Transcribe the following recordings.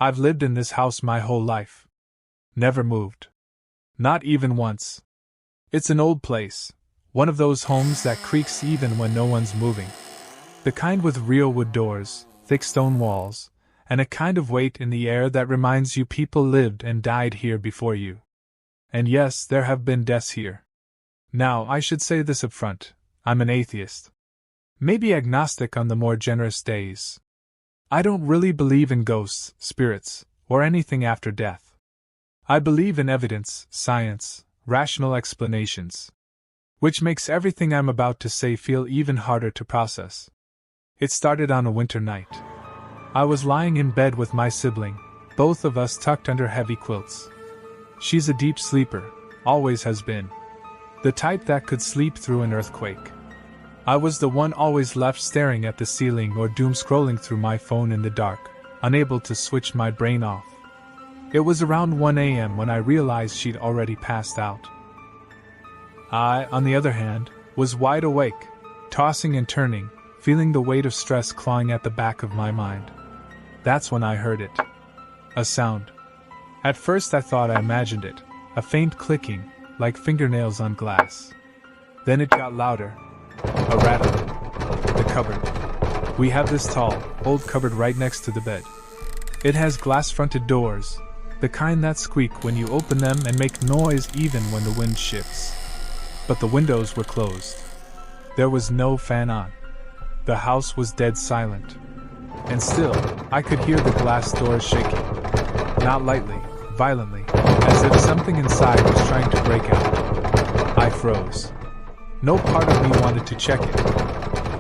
I've lived in this house my whole life. Never moved. Not even once. It's an old place, one of those homes that creaks even when no one's moving. The kind with real wood doors, thick stone walls, and a kind of weight in the air that reminds you people lived and died here before you. And yes, there have been deaths here. Now, I should say this up front, I'm an atheist. Maybe agnostic on the more generous days. I don't really believe in ghosts, spirits, or anything after death. I believe in evidence, science, rational explanations. Which makes everything I'm about to say feel even harder to process. It started on a winter night. I was lying in bed with my sibling, both of us tucked under heavy quilts. She's a deep sleeper, always has been. The type that could sleep through an earthquake. I was the one always left staring at the ceiling or doom-scrolling through my phone in the dark, unable to switch my brain off. It was around 1 a.m. when I realized she'd already passed out. I, on the other hand, was wide awake, tossing and turning, feeling the weight of stress clawing at the back of my mind. That's when I heard it. A sound. At first I thought I imagined it, a faint clicking, like fingernails on glass. Then it got louder. A rattling. The cupboard. We have this tall, old cupboard right next to the bed. It has glass-fronted doors, the kind that squeak when you open them and make noise even when the wind shifts. But the windows were closed. There was no fan on. The house was dead silent. And still, I could hear the glass doors shaking. Not lightly, violently, as if something inside was trying to break out. I froze. No part of me wanted to check it.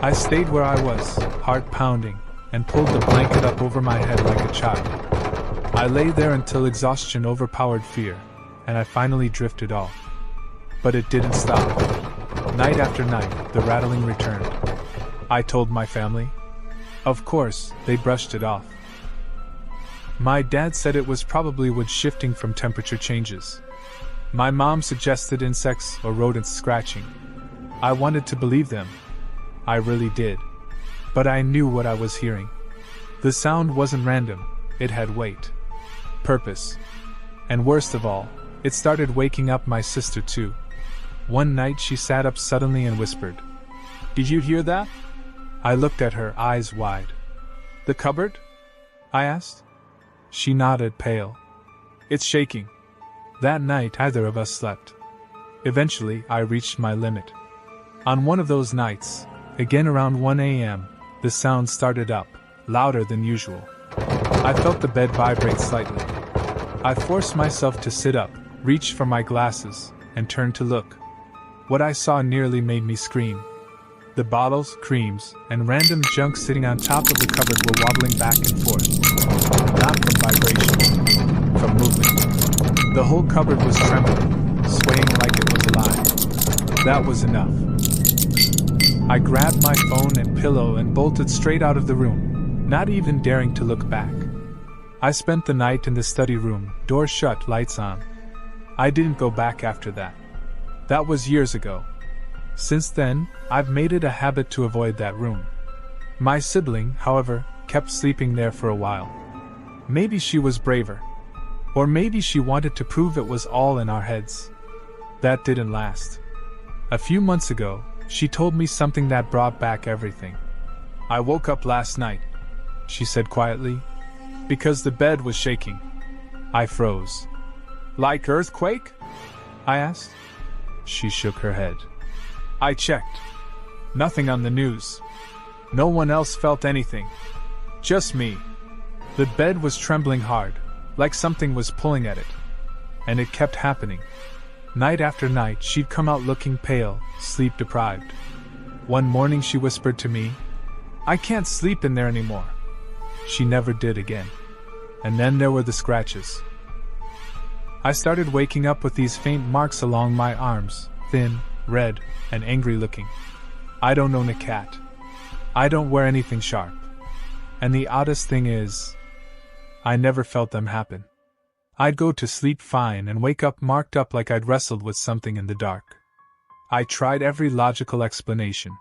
I stayed where I was, heart pounding, and pulled the blanket up over my head like a child. I lay there until exhaustion overpowered fear, and I finally drifted off. But it didn't stop. Night after night, the rattling returned. I told my family. Of course, they brushed it off. My dad said it was probably wood shifting from temperature changes. My mom suggested insects or rodents scratching. I wanted to believe them. I really did. But I knew what I was hearing. The sound wasn't random, it had weight. Purpose. And worst of all, it started waking up my sister too. One night she sat up suddenly and whispered, "Did you hear that?" I looked at her, eyes wide. "The cupboard?" I asked. She nodded, pale. "It's shaking." That night neither of us slept. Eventually, I reached my limit. On one of those nights, again around 1 a.m., the sound started up, louder than usual. I felt the bed vibrate slightly. I forced myself to sit up, reached for my glasses, and turned to look. What I saw nearly made me scream. The bottles, creams, and random junk sitting on top of the cupboard were wobbling back and forth. Not from vibration, from movement. The whole cupboard was trembling, swaying like it was alive. That was enough. I grabbed my phone and pillow and bolted straight out of the room, not even daring to look back. I spent the night in the study room, door shut, lights on. I didn't go back after that. That was years ago. Since then, I've made it a habit to avoid that room. My sibling, however, kept sleeping there for a while. Maybe she was braver. Or maybe she wanted to prove it was all in our heads. That didn't last. A few months ago, she told me something that brought back everything. "I woke up last night," she said quietly, "because the bed was shaking." I froze. "Like earthquake?" I asked. She shook her head. "I checked. Nothing on the news. No one else felt anything. Just me." The bed was trembling hard, like something was pulling at it. And it kept happening. Night after night she'd come out looking pale, sleep-deprived. One morning she whispered to me, "I can't sleep in there anymore." She never did again. And then there were the scratches. I started waking up with these faint marks along my arms, thin, red, and angry-looking. I don't own a cat. I don't wear anything sharp. And the oddest thing is, I never felt them happen. I'd go to sleep fine and wake up marked up like I'd wrestled with something in the dark. I tried every logical explanation.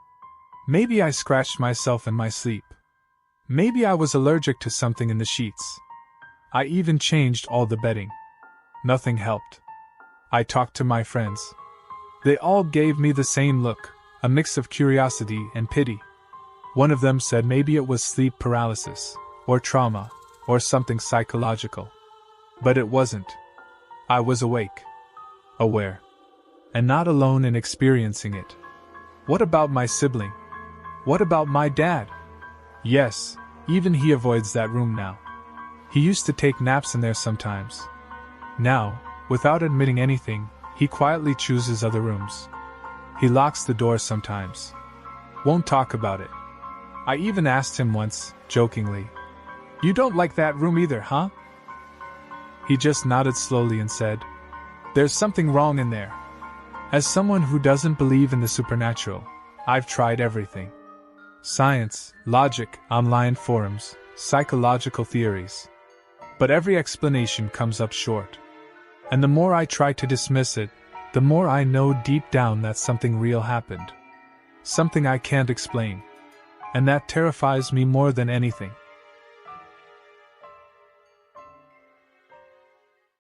Maybe I scratched myself in my sleep. Maybe I was allergic to something in the sheets. I even changed all the bedding. Nothing helped. I talked to my friends. They all gave me the same look, a mix of curiosity and pity. One of them said maybe it was sleep paralysis, or trauma, or something psychological. But it wasn't. I was awake. Aware. And not alone in experiencing it. What about my sibling? What about my dad? Yes, even he avoids that room now. He used to take naps in there sometimes. Now, without admitting anything, he quietly chooses other rooms. He locks the door sometimes. Won't talk about it. I even asked him once, jokingly, "You don't like that room either, huh?" He just nodded slowly and said, "There's something wrong in there." As someone who doesn't believe in the supernatural, I've tried everything. Science, logic, online forums, psychological theories. But every explanation comes up short. And the more I try to dismiss it, the more I know deep down that something real happened. Something I can't explain. And that terrifies me more than anything.